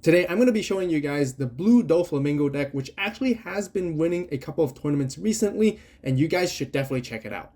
Today, I'm going to be showing you guys the Blue Doflamingo deck, which actually has been winning a couple of tournaments recently, and you guys should definitely check it out.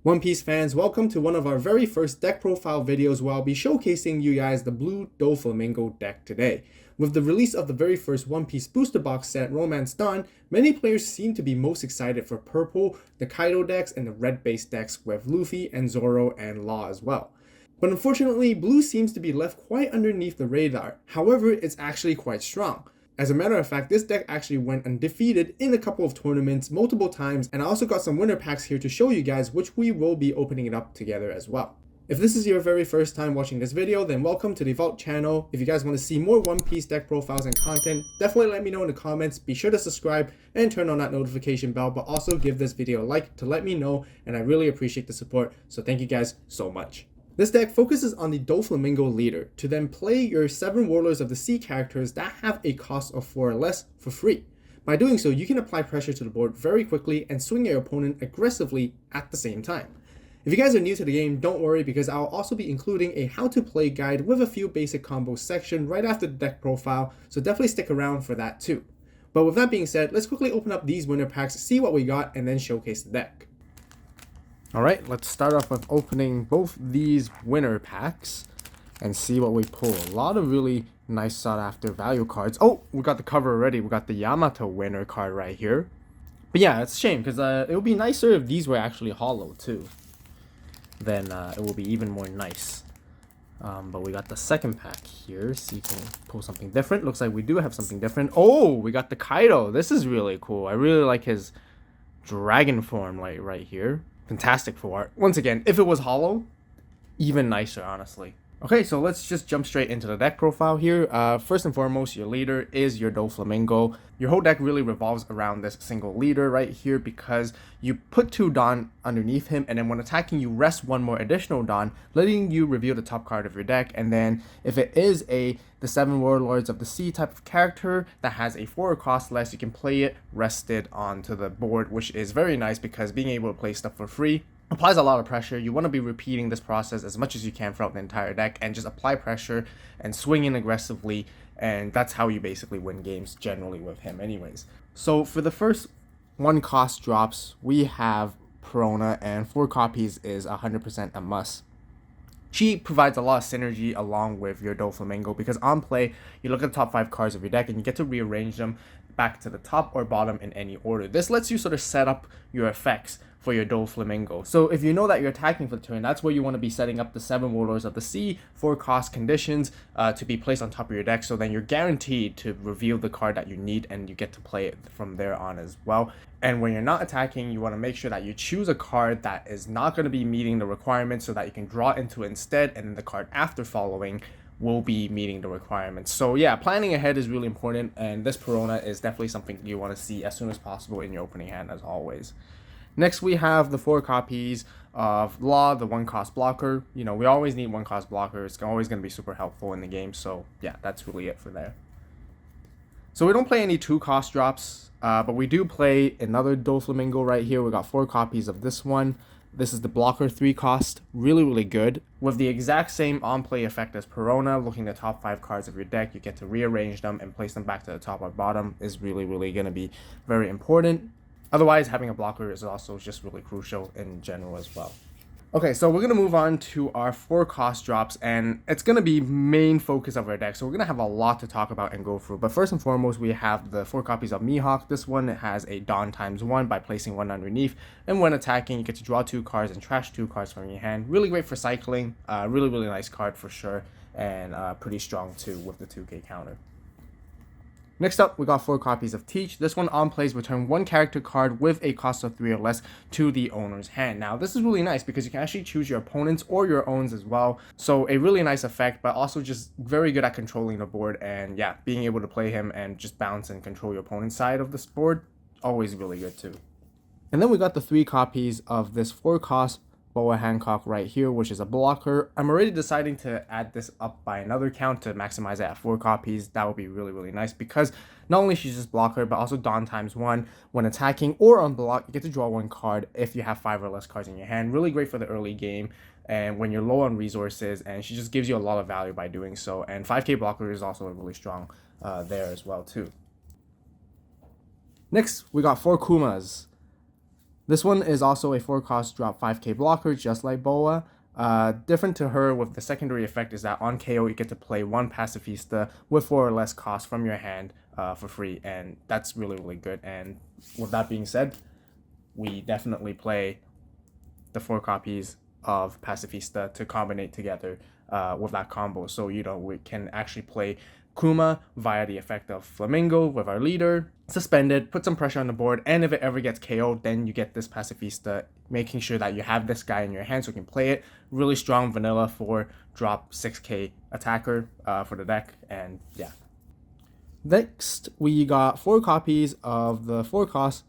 One Piece fans, welcome to one of our very first deck profile videos where I'll be showcasing you guys the Blue Doflamingo deck today. With the release of the very first One Piece booster box set, Romance Dawn, many players seem to be most excited for purple, the Kaido decks, and the red base decks with Luffy and Zoro and Law as well. But unfortunately, blue seems to be left quite underneath the radar. However, it's actually quite strong. As a matter of fact, this deck actually went undefeated in a couple of tournaments multiple times, and I also got some winner packs here to show you guys, which we will be opening it up together as well. If this is your very first time watching this video, then welcome to the Avault channel. If you guys want to see more One Piece deck profiles and content, definitely let me know in the comments. Be sure to subscribe and turn on that notification bell, but also give this video a like to let me know, and I really appreciate the support, so thank you guys so much. This deck focuses on the Doflamingo leader to then play your 7 Warlords of the Sea characters that have a cost of 4 or less for free. By doing so, you can apply pressure to the board very quickly and swing your opponent aggressively at the same time. If you guys are new to the game, don't worry, because I'll also be including a how to play guide with a few basic combos section right after the deck profile, so definitely stick around for that too. But with that being said, let's quickly open up these winner packs, see what we got, and then showcase the deck. Alright, let's start off with opening both these winner packs and see what we pull. A lot of really nice sought after value cards. Oh, we got the cover already. We got the Yamato winner card right here. But yeah, it's a shame because it would be nicer if these were actually hollow too. Then it will be even more nice. But we got the second pack here. See if we can pull something different. Looks like we do have something different. Oh, we got the Kaido. This is really cool. I really like his dragon form right here. Fantastic for art. Once again, if it was hollow, even nicer, honestly. Okay, so let's just jump straight into the deck profile here. First and foremost, your leader is your Doflamingo. Your whole deck really revolves around this single leader right here because you put 2 Dawn underneath him, and then when attacking, you rest 1 more additional Dawn, letting you reveal the top card of your deck. And then if it is the 7 Warlords of the Sea type of character that has a 4 cost less, you can play it rested onto the board, which is very nice because being able to play stuff for free applies a lot of pressure. You want to be repeating this process as much as you can throughout the entire deck and just apply pressure and swing in aggressively, and that's how you basically win games generally with him anyways. So for the first 1 cost drops, we have Perona, and 4 copies is 100% a must. She provides a lot of synergy along with your Doflamingo because on play, you look at the top 5 cards of your deck and you get to rearrange them back to the top or bottom in any order. This lets you sort of set up your effects for your Doflamingo. So if you know that you're attacking for the turn, that's where you want to be setting up the 7 Warlords of the Sea 4 cost conditions to be placed on top of your deck, so then you're guaranteed to reveal the card that you need and you get to play it from there on as well. And when you're not attacking, you want to make sure that you choose a card that is not going to be meeting the requirements so that you can draw into it instead, and then the card after following will be meeting the requirements. So yeah, planning ahead is really important, and this Perona is definitely something you want to see as soon as possible in your opening hand as always. Next, we have the 4 copies of Law, the 1 cost blocker. You know, we always need 1 cost blocker. It's always going to be super helpful in the game. So yeah, that's really it for there. So we don't play any 2 cost drops, but we do play another Doflamingo right here. We got 4 copies of this one. This is the blocker 3 cost, really good. With the exact same on-play effect as Perona, looking at the top 5 cards of your deck, you get to rearrange them and place them back to the top or bottom is really going to be very important. Otherwise, having a blocker is also just really crucial in general as well. Okay, so we're going to move on to our 4 cost drops, and it's going to be main focus of our deck, so we're going to have a lot to talk about and go through. But first and foremost, we have the 4 copies of Mihawk. This one has a Dawn ×1 by placing 1 underneath, and when attacking, you get to draw 2 cards and trash 2 cards from your hand. Really great for cycling, really nice card for sure, and pretty strong too with the 2k counter. Next up, we got 4 copies of Teach. This one on plays return 1 character card with a cost of 3 or less to the owner's hand. Now, this is really nice because you can actually choose your opponents or your owns as well. So a really nice effect, but also just very good at controlling the board, and yeah, being able to play him and just bounce and control your opponent's side of this board, always really good too. And then we got the 3 copies of this 4 cost Boa Hancock right here, which is a blocker. I'm already deciding to add this up by another count to maximize it at 4 copies. That would be really, really nice because not only she's just blocker, but also Dawn ×1 when attacking or on block. You get to draw 1 card if you have 5 or less cards in your hand. Really great for the early game and when you're low on resources, and she just gives you a lot of value by doing so. And 5k blocker is also really strong there as well too. Next, we got 4 Kumas. This one is also a 4-cost drop 5k blocker, just like Boa. Different to her with the secondary effect is that on KO you get to play 1 Pacifista with 4 or less cost from your hand for free, and that's really, really good. And with that being said, we definitely play the 4 copies of Pacifista to combine together with that combo. So, you know, we can actually play Kuma via the effect of Flamingo with our leader, suspended, put some pressure on the board, and if it ever gets KO'd, then you get this Pacifista, making sure that you have this guy in your hand so you can play it. Really strong vanilla for drop 6k attacker for the deck, and yeah. Next, we got 4 copies of the 4-cost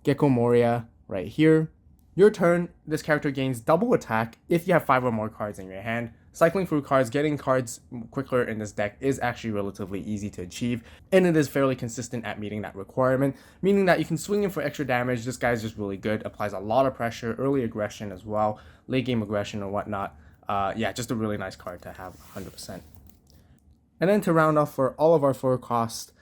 Gecko Moria right here. Your turn, this character gains double attack if you have 5 or more cards in your hand. Cycling through cards, getting cards quicker in this deck is actually relatively easy to achieve, and it is fairly consistent at meeting that requirement, meaning that you can swing in for extra damage. This guy is just really good, applies a lot of pressure, early aggression as well, late game aggression and whatnot. Yeah, just a really nice card to have 100%. And then to round off for all of our 4-cost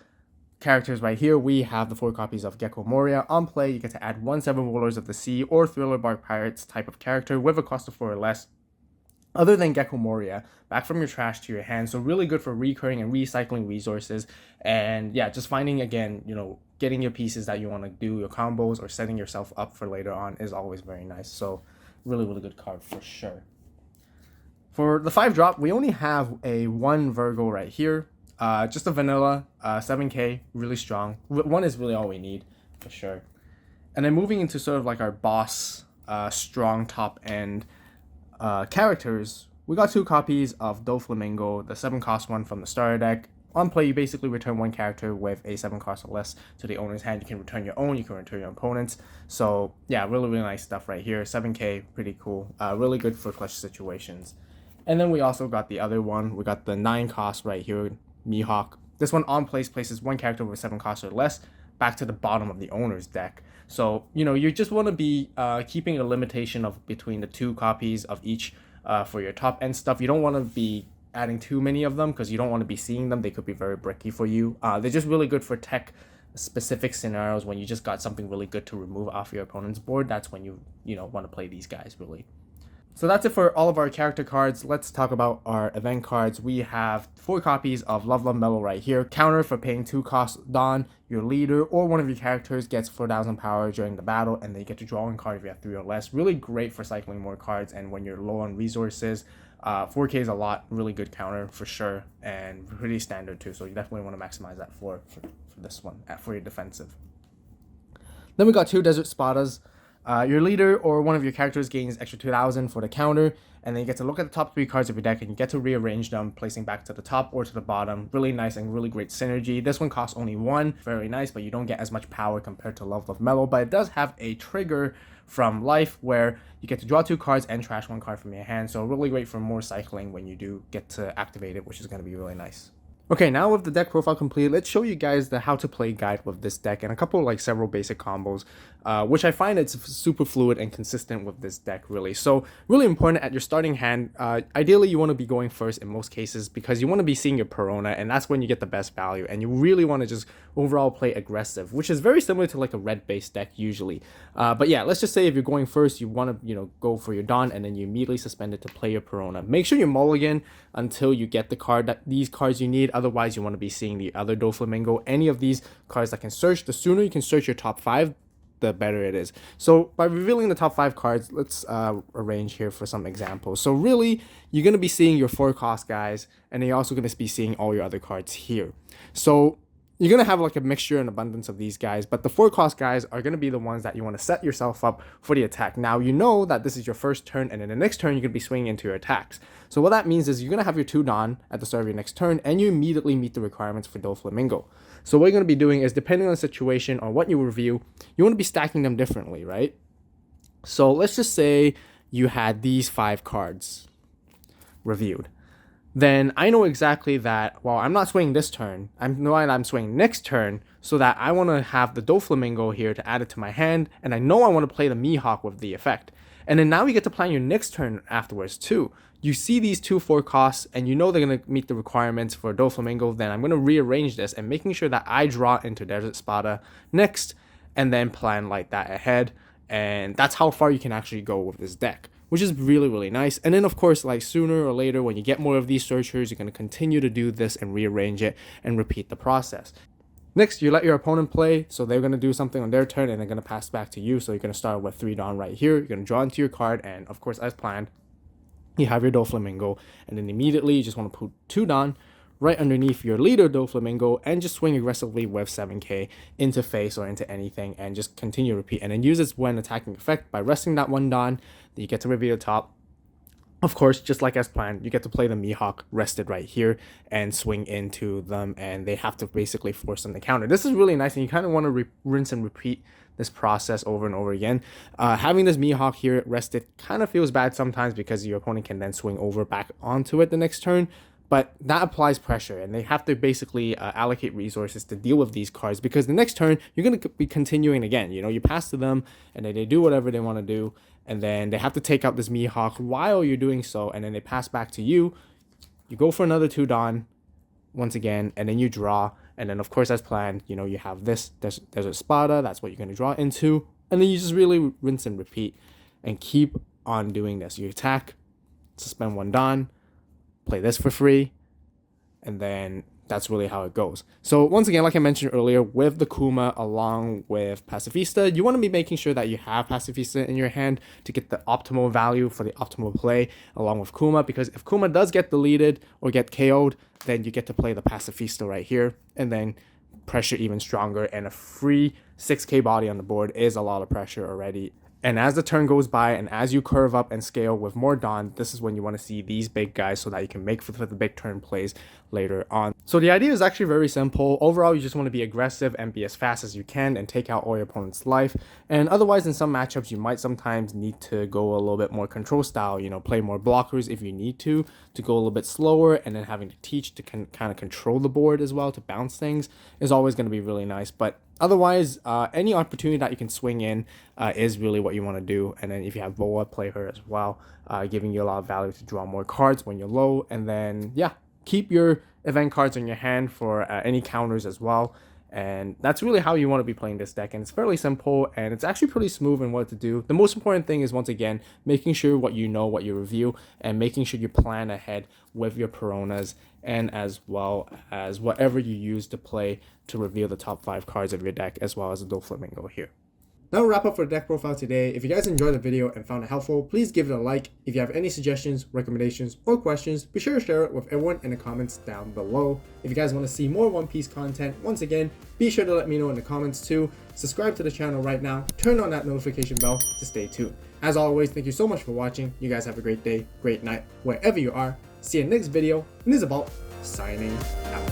characters right here, we have the 4 copies of Gecko Moria. On play, you get to add 1 Seven Warlords of the Sea or Thriller Bark Pirates type of character with a cost of 4 or less. Other than Gecko Moria, back from your trash to your hand, so really good for recurring and recycling resources, and yeah, just finding, again, you know, getting your pieces that you want to do, your combos, or setting yourself up for later on is always very nice, so really, really good card for sure. For the 5-drop, we only have a 1 Virgo right here, just a vanilla, 7k, really strong. 1 is really all we need, for sure. And then moving into sort of like our boss, strong top end, characters, we got 2 copies of Doflamingo, the 7-cost one from the starter deck. On play, you basically return 1 character with a 7-cost or less to the owner's hand. You can return your own, you can return your opponent's. So yeah, really, really nice stuff right here. 7k, pretty cool. Really good for clutch situations. And then we also got the other one. We got the 9-cost right here, Mihawk. This one on places 1 character with 7 costs or less back to the bottom of the owner's deck. So, you know, you just want to be keeping a limitation of between the 2 copies of each for your top end stuff. You don't want to be adding too many of them because you don't want to be seeing them. They could be very bricky for you. They're just really good for tech specific scenarios when you just got something really good to remove off your opponent's board. That's when you want to play these guys really. So that's it for all of our character cards. Let's talk about our event cards. We have 4 copies of Love Mellow right here. Counter for paying 2 costs. Dawn, your leader, or one of your characters gets 4,000 power during the battle, and they get to draw 1 card if you have 3 or less. Really great for cycling more cards, and when you're low on resources. 4k is a lot. Really good counter for sure, and pretty standard too. So you definitely want to maximize that for this one, for your defensive. Then we got 2 Desert Spadas. Your leader or one of your characters gains extra 2,000 for the counter, and then you get to look at the top 3 cards of your deck and you get to rearrange them, placing back to the top or to the bottom. Really nice and really great synergy. This one costs only 1, very nice, but you don't get as much power compared to Love Mellow, but it does have a trigger from life where you get to draw 2 cards and trash 1 card from your hand, so really great for more cycling when you do get to activate it, which is going to be really nice. Okay, now with the deck profile complete, let's show you guys the how to play guide with this deck and a couple like several basic combos, which I find it's super fluid and consistent with this deck really. So really important at your starting hand, ideally you want to be going first in most cases because you want to be seeing your Perona, and that's when you get the best value, and you really want to just overall play aggressive, which is very similar to like a red based deck usually. But yeah, let's just say if you're going first, you want to go for your Dawn and then you immediately suspend it to play your Perona. Make sure you mulligan until you get the card these cards you need. Otherwise, you want to be seeing the other Doflamingo. Any of these cards that can search, the sooner you can search your top 5, the better it is. So by revealing the top 5 cards, let's arrange here for some examples. So really, you're going to be seeing your 4-cost guys, and then you're also going to be seeing all your other cards here. So you're going to have like a mixture and abundance of these guys, but the 4-cost guys are going to be the ones that you want to set yourself up for the attack. Now, you know that this is your first turn, and in the next turn, you're going to be swinging into your attacks. So what that means is you're going to have your 2 Dawn at the start of your next turn, and you immediately meet the requirements for Doflamingo. So what you're going to be doing is, depending on the situation or what you review, you want to be stacking them differently, right? So let's just say you had these 5 cards reviewed, then I know exactly that, well, I'm not swinging this turn. I'm swinging next turn, so that I want to have the Doflamingo here to add it to my hand, and I know I want to play the Mihawk with the effect. And then now you get to plan your next turn afterwards too. You see these 2/4 costs, and you know they're going to meet the requirements for Doflamingo. Then I'm going to rearrange this and making sure that I draw into Desert Spada next, and then plan like that ahead. And that's how far you can actually go with this deck, which is really, really nice. And then of course, like sooner or later, when you get more of these searchers, you're going to continue to do this and rearrange it and repeat the process. Next, you let your opponent play, so they're going to do something on their turn and they're going to pass back to you. So you're going to start with 3 Dawn right here. You're going to draw into your card, and of course, as planned, you have your Doflamingo, and then immediately you just want to put 2 Dawn right underneath your leader Doflamingo and just swing aggressively with 7k into face or into anything, and just continue to repeat. And then use this when attacking effect by resting that 1 Dawn. Then you get to reveal the top. Of course, just like as planned, you get to play the Mihawk rested right here and swing into them, and they have to basically force them to counter. This is really nice, and you kind of want to rinse and repeat this process over and over again. Having this Mihawk here rested kind of feels bad sometimes because your opponent can then swing over back onto it the next turn, but that applies pressure, and they have to basically allocate resources to deal with these cards, because the next turn you're going to be continuing again. You know, you pass to them and then they do whatever they want to do, and then they have to take out this Mihawk while you're doing so, and then they pass back to you. You go for another 2 Dawn once again, and then you draw, and then of course, as planned, you know, you have this Desert Spada. That's what you're going to draw into, and then you just really rinse and repeat and keep on doing this. You attack, suspend 1 Dawn, play this for free, and then that's really how it goes. So once again, like I mentioned earlier, with the Kuma along with Pacifista, you want to be making sure that you have Pacifista in your hand to get the optimal value for the optimal play along with Kuma, because if Kuma does get deleted or get KO'd, then you get to play the Pacifista right here and then pressure even stronger, and a free 6k body on the board is a lot of pressure already. And as the turn goes by and as you curve up and scale with more Dawn, this is when you want to see these big guys so that you can make for the big turn plays later on. So the idea is actually very simple. Overall, you just want to be aggressive and be as fast as you can and take out all your opponent's life. And otherwise, in some matchups, you might sometimes need to go a little bit more control style, you know, play more blockers if you need to go a little bit slower, and then having to teach to kind of control the board as well, to bounce things is always going to be really nice. But otherwise, any opportunity that you can swing in is really what you want to do. And then if you have Voa, play her as well, giving you a lot of value to draw more cards when you're low. And then, yeah, keep your event cards in your hand for any counters as well. And that's really how you want to be playing this deck. And it's fairly simple, and it's actually pretty smooth in what to do. The most important thing is, once again, making sure what you know, what you review, and making sure you plan ahead with your Peronas, and as well as whatever you use to play to reveal the top 5 cards of your deck, as well as the Doflamingo here. That'll wrap up for the deck profile today. If you guys enjoyed the video and found it helpful, please give it a like. If you have any suggestions, recommendations, or questions, be sure to share it with everyone in the comments down below. If you guys want to see more One Piece content, once again, be sure to let me know in the comments too. Subscribe to the channel right now. Turn on that notification bell to stay tuned. As always, thank you so much for watching. You guys have a great day, great night, wherever you are. See you in the next video, and this is Avault, signing out.